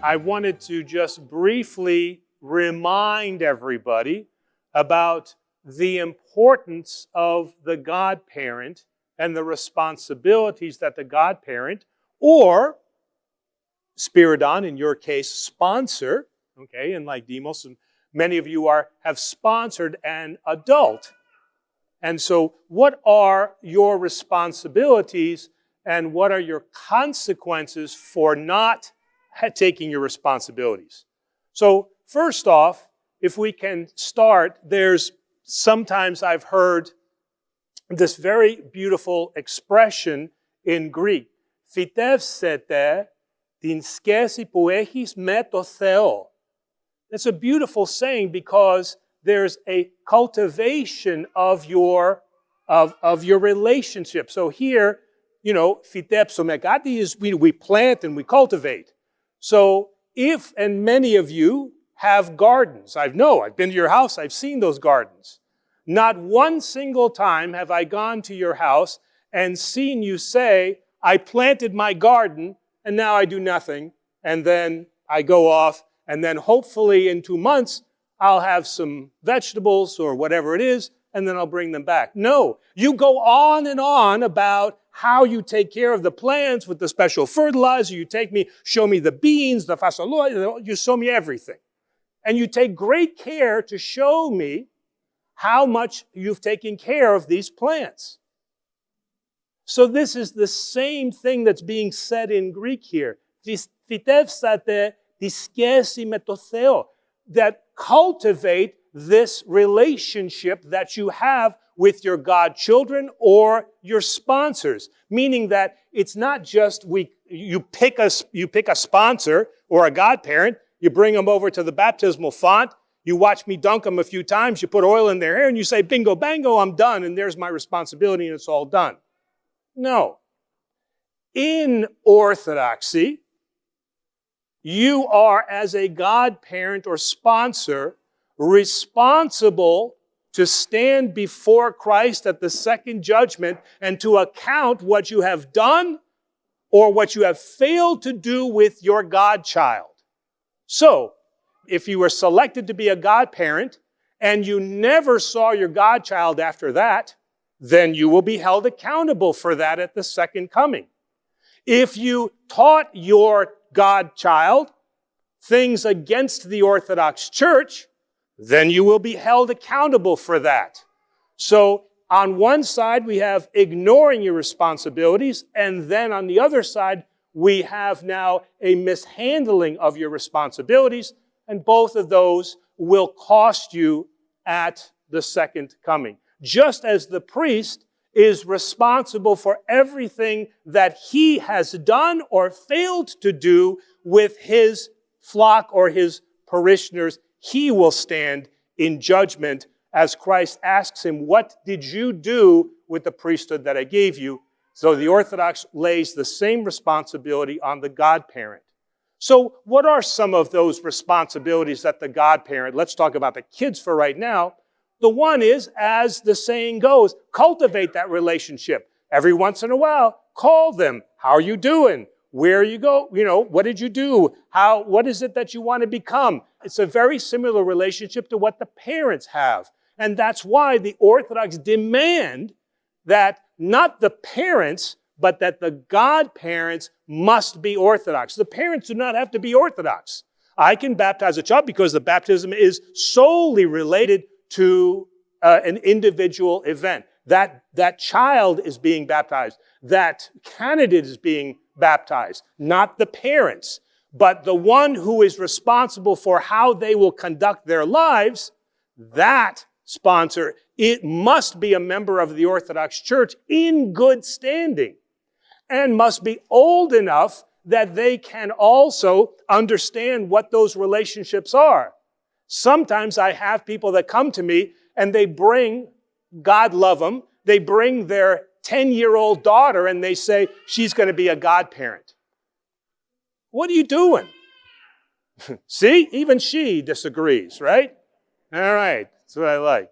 I wanted to just briefly remind everybody about the importance of the godparent and the responsibilities that the godparent, or Spiridon, in your case, sponsor, okay, and like Demos, many of you have sponsored an adult. And so what are your responsibilities and what are your consequences for not taking your responsibilities? So first off, if we can start, sometimes I've heard this very beautiful expression in Greek. Φυτεύσετε την σχέση που έχεις με το Θεό. It's a beautiful saying because there's a cultivation of your relationship. So here, φυτέψουμε κάτι is we plant and we cultivate. So if, and many of you have gardens. I've been to your house, I've seen those gardens. Not one single time have I gone to your house and seen you say, I planted my garden and now I do nothing. And then I go off and then hopefully in 2 months, I'll have some vegetables or whatever it is, and then I'll bring them back. No, you go on and on about how you take care of the plants with the special fertilizer. You show me the beans, the fasolo, you show me everything. And you take great care to show me how much you've taken care of these plants. So this is the same thing that's being said in Greek here. Φυτεύσατε τη σχέση με το Θεό. That cultivate this relationship that you have with your godchildren or your sponsors. Meaning that it's not just you pick a sponsor or a godparent, you bring them over to the baptismal font, you watch me dunk them a few times, you put oil in their hair, and you say, bingo, bango, I'm done, and there's my responsibility, and it's all done. No. In Orthodoxy, you are, as a godparent or sponsor, responsible to stand before Christ at the second judgment and to account what you have done or what you have failed to do with your godchild. So, if you were selected to be a godparent and you never saw your godchild after that, then you will be held accountable for that at the second coming. If you taught your godchild things against the Orthodox Church, then you will be held accountable for that. So, on one side, we have ignoring your responsibilities, and then on the other side, we have now a mishandling of your responsibilities, and both of those will cost you at the second coming. Just as the priest is responsible for everything that he has done or failed to do with his flock or his parishioners, he will stand in judgment as Christ asks him, what did you do with the priesthood that I gave you? So the Orthodox lays the same responsibility on the godparent. So what are some of those responsibilities that the godparent, let's talk about the kids for right now. The one is, as the saying goes, cultivate that relationship. Every once in a while, call them. How are you doing? Where you go? What did you do? What is it that you want to become? It's a very similar relationship to what the parents have. And that's why the Orthodox demand that not the parents, but that the godparents must be Orthodox. The parents do not have to be Orthodox. I can baptize a child because the baptism is solely related to an individual event. That child is being baptized. That candidate is being baptized, not the parents. But the one who is responsible for how they will conduct their lives, that sponsor, it must be a member of the Orthodox Church in good standing and must be old enough that they can also understand what those relationships are. Sometimes I have people that come to me and they bring, God love them, they bring their 10-year-old daughter and they say, she's going to be a godparent. What are you doing? See, even she disagrees, right? All right, that's what I like.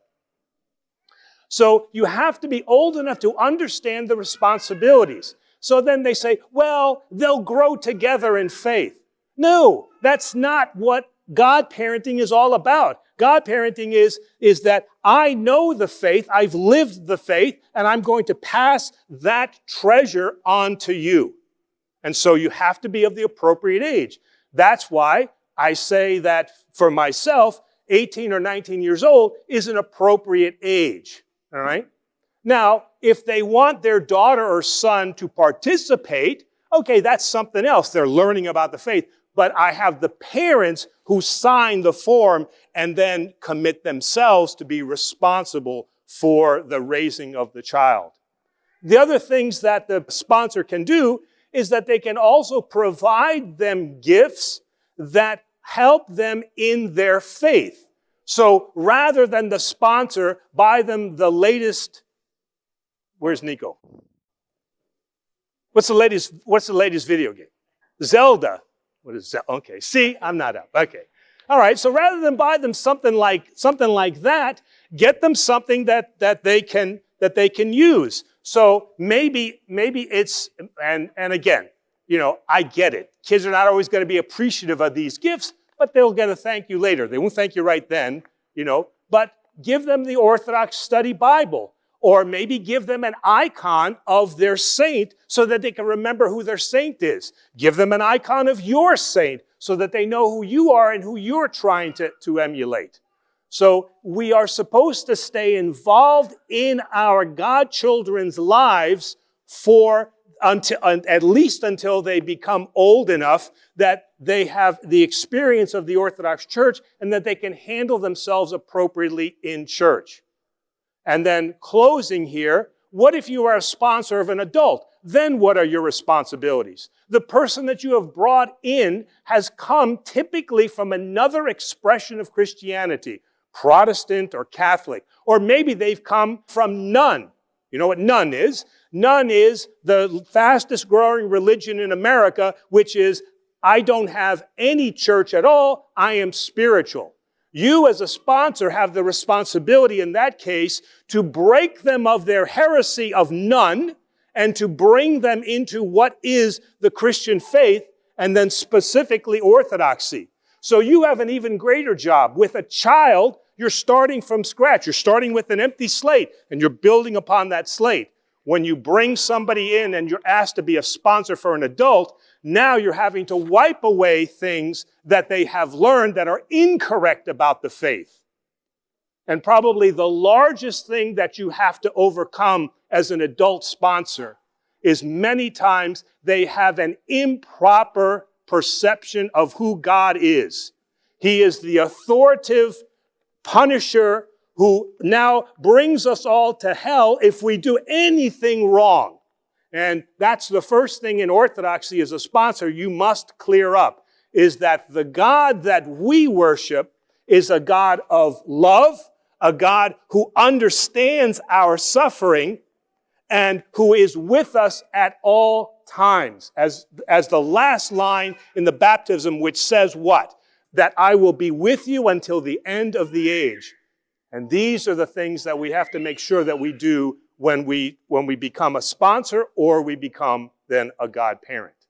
So you have to be old enough to understand the responsibilities. So then they say, well, they'll grow together in faith. No, that's not what godparenting is all about. Godparenting is that I know the faith, I've lived the faith, and I'm going to pass that treasure on to you. And so you have to be of the appropriate age. That's why I say that for myself, 18 or 19 years old is an appropriate age. All right? Now, if they want their daughter or son to participate, okay, that's something else. They're learning about the faith. But I have the parents who sign the form and then commit themselves to be responsible for the raising of the child. The other things that the sponsor can do is that they can also provide them gifts that help them in their faith. So rather than the sponsor buy them the latest, where's Nico? What's the latest video game? Zelda. What is that? Okay, see, I'm not up. Okay. All right, so rather than buy them something like that, get them something that they can use. So maybe it's, and again, you know, I get it. Kids are not always going to be appreciative of these gifts, but they'll get a thank you later. They won't thank you right then, you know, but give them the Orthodox Study Bible. Or maybe give them an icon of their saint so that they can remember who their saint is. Give them an icon of your saint so that they know who you are and who you're trying to emulate. So we are supposed to stay involved in our godchildren's lives at least until they become old enough that they have the experience of the Orthodox Church and that they can handle themselves appropriately in church. And then closing here, what if you are a sponsor of an adult? Then what are your responsibilities? The person that you have brought in has come typically from another expression of Christianity, Protestant or Catholic, or maybe they've come from none. You know what none is? None is the fastest growing religion in America, which is, I don't have any church at all, I am spiritual. You as a sponsor have the responsibility in that case to break them of their heresy of none and to bring them into what is the Christian faith and then specifically orthodoxy. So you have an even greater job. With a child, you're starting from scratch. You're starting with an empty slate and you're building upon that slate. When you bring somebody in and you're asked to be a sponsor for an adult, now you're having to wipe away things that they have learned that are incorrect about the faith. And probably the largest thing that you have to overcome as an adult sponsor is many times they have an improper perception of who God is. He is the authoritative punisher who now brings us all to hell if we do anything wrong. And that's the first thing in Orthodoxy as a sponsor you must clear up, is that the God that we worship is a God of love, a God who understands our suffering, and who is with us at all times. As the last line in the baptism, which says what? That I will be with you until the end of the age. And these are the things that we have to make sure that we do when we become a sponsor or we become then a godparent.